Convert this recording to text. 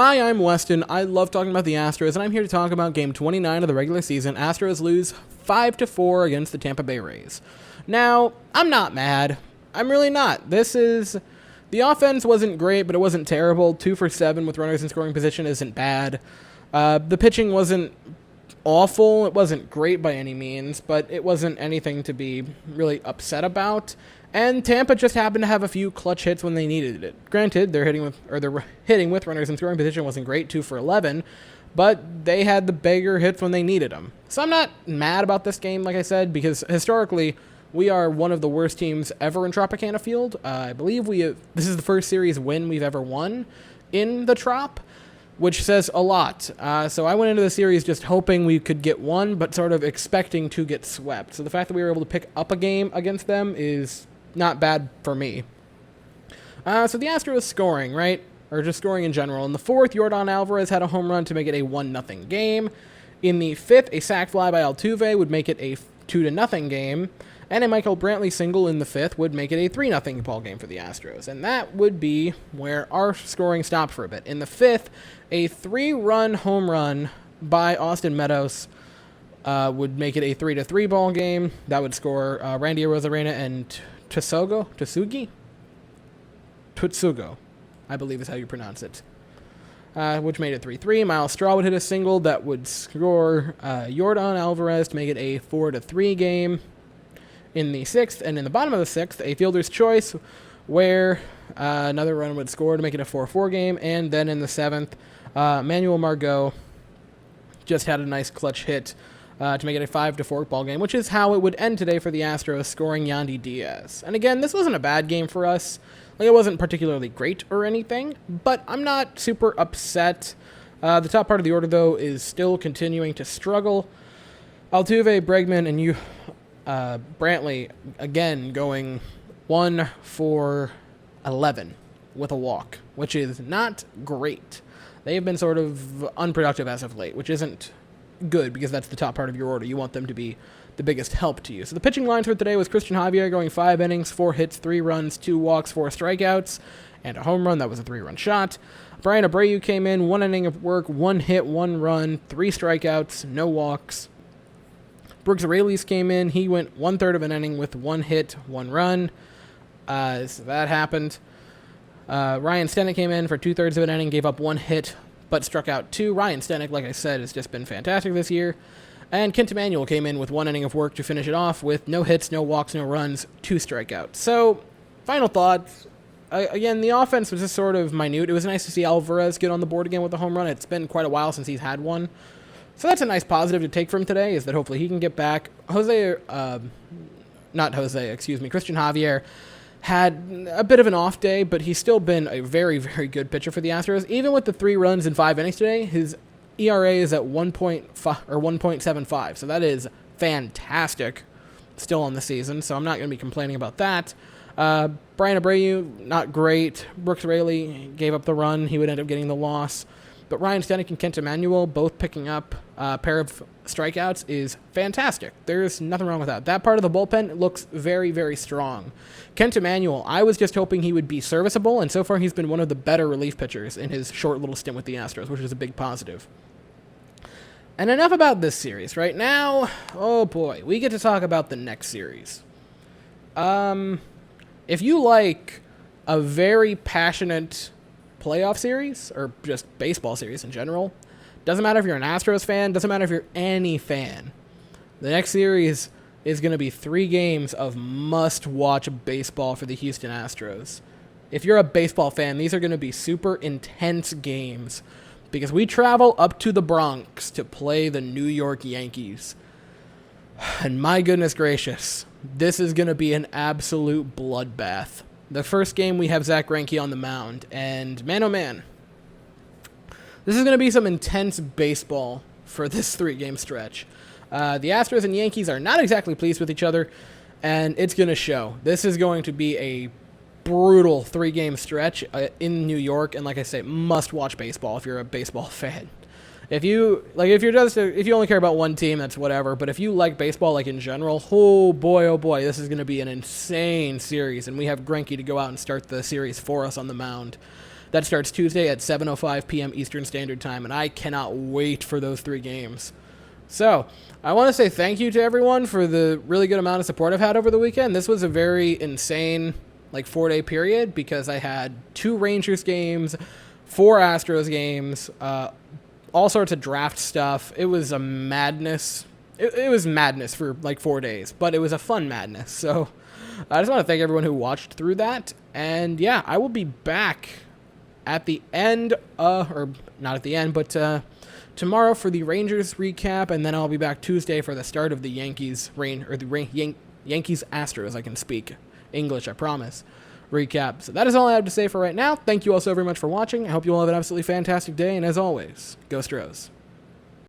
Hi, I'm Weston. I love talking about the Astros, and I'm here to talk about Game 29 of the regular season. Astros lose 5-4 against the Tampa Bay Rays. Now, I'm not mad. I'm really not. The offense wasn't great, but it wasn't terrible. 2 for 7 with runners in scoring position isn't bad. The pitching wasn't awful. It wasn't great by any means, but it wasn't anything to be really upset about. And Tampa just happened to have a few clutch hits when they needed it. Granted, their hitting with runners in scoring position wasn't great, 2 for 11, but they had the bigger hits when they needed them. So I'm not mad about this game, like I said, because historically we are one of the worst teams ever in Tropicana Field. I believe this is the first series win we've ever won in the Trop, which says a lot. So I went into the series just hoping we could get one, but sort of expecting to get swept. So the fact that we were able to pick up a game against them is not bad for me. So the Astros scoring, right? Or just scoring in general. In the fourth, Yordan Alvarez had a home run to make it a 1-0 game. In the fifth, a sac fly by Altuve would make it a 2-0 game. And a Michael Brantley single in the fifth would make it a 3-0 ball game for the Astros. And that would be where our scoring stopped for a bit. In the fifth, a 3-run home run by Austin Meadows would make it a 3-3 ball game. That would score Randy Arozarena and Tutsugo, I believe is how you pronounce it, which made it 3-3. Miles Straw would hit a single that would score Yordan Alvarez to make it a 4-3 game in the sixth. And in the bottom of the sixth, a fielder's choice where another run would score to make it a 4-4 game. And then in the seventh, Manuel Margot just had a nice clutch hit to make it a 5-4 ball game, which is how it would end today for the Astros, scoring Yandy Diaz. And again, this wasn't a bad game for us. Like, it wasn't particularly great or anything, but I'm not super upset. The top part of the order, though, is still continuing to struggle. Altuve, Bregman, and Brantley, again, going 1 for 11 with a walk, which is not great. They've been sort of unproductive as of late, which isn't good because that's the top part of your order. You want them to be the biggest help to you. So the pitching lines for today was Christian Javier going 5 innings, 4 hits, 3 runs, 2 walks, 4 strikeouts, and a home run. That was a 3-run shot. Brian Abreu came in, 1 inning of work, 1 hit, 1 run, 3 strikeouts, no walks. Brooks Raley's came in. He went 1/3 of an inning with 1 hit, 1 run. So that happened. Ryan Stenick came in for 2/3 of an inning, gave up 1 hit, but struck out 2. Ryan Stenick, like I said, has just been fantastic this year. And Kent Emanuel came in with 1 inning of work to finish it off with no hits, no walks, no runs, 2 strikeouts. So, final thoughts. Again, the offense was just sort of minute. It was nice to see Alvarez get on the board again with a home run. It's been quite a while since he's had one. So that's a nice positive to take from today, is that hopefully he can get back. Christian Javier had a bit of an off day, but he's still been a very, very good pitcher for the Astros. Even with the 3 runs in 5 innings today, his ERA is at 1.75, so that is fantastic still on the season, so I'm not going to be complaining about that. Brian Abreu, not great. Brooks Raley gave up the run. He would end up getting the loss. But Ryan Stenick and Kent Emanuel both picking up a pair of strikeouts is fantastic. There's nothing wrong with that. That part of the bullpen looks very, very strong. Kent Emanuel, I was just hoping he would be serviceable, and so far he's been one of the better relief pitchers in his short little stint with the Astros, which is a big positive. And enough about this series. Right now, oh boy, we get to talk about the next series. If you like a very passionate playoff series, or just baseball series in general, doesn't matter if you're an Astros fan, doesn't matter if you're any fan, the next series is going to be 3 games of must-watch baseball for the Houston Astros. If you're a baseball fan, these are going to be super intense games, because we travel up to the Bronx to play the New York Yankees. And my goodness gracious, this is going to be an absolute bloodbath. The first game, we have Zach Greinke on the mound, and man, oh man, this is going to be some intense baseball for this 3-game stretch. The Astros and Yankees are not exactly pleased with each other, and it's going to show. This is going to be a brutal 3-game stretch in New York, and like I say, must-watch baseball if you're a baseball fan. If you only care about one team, that's whatever. But if you like baseball, like in general, oh boy, this is going to be an insane series. And we have Greinke to go out and start the series for us on the mound. That starts Tuesday at 7:05 p.m. Eastern Standard Time, and I cannot wait for those 3 games. So, I want to say thank you to everyone for the really good amount of support I've had over the weekend. This was a very insane, 4-day period because I had 2 Rangers games, 4 Astros games, all sorts of draft stuff. It was a madness. It was madness for 4 days, but it was a fun madness. So, I just want to thank everyone who watched through that. And yeah, I will be back at the end, or not at the end, but tomorrow for the Rangers recap, and then I'll be back Tuesday for the start of the Yankees Yankees Astros. I can speak English, I promise. Recap. So that is all I have to say for right now. Thank you all so very much for watching. I hope you all have an absolutely fantastic day, and as always, go Stros.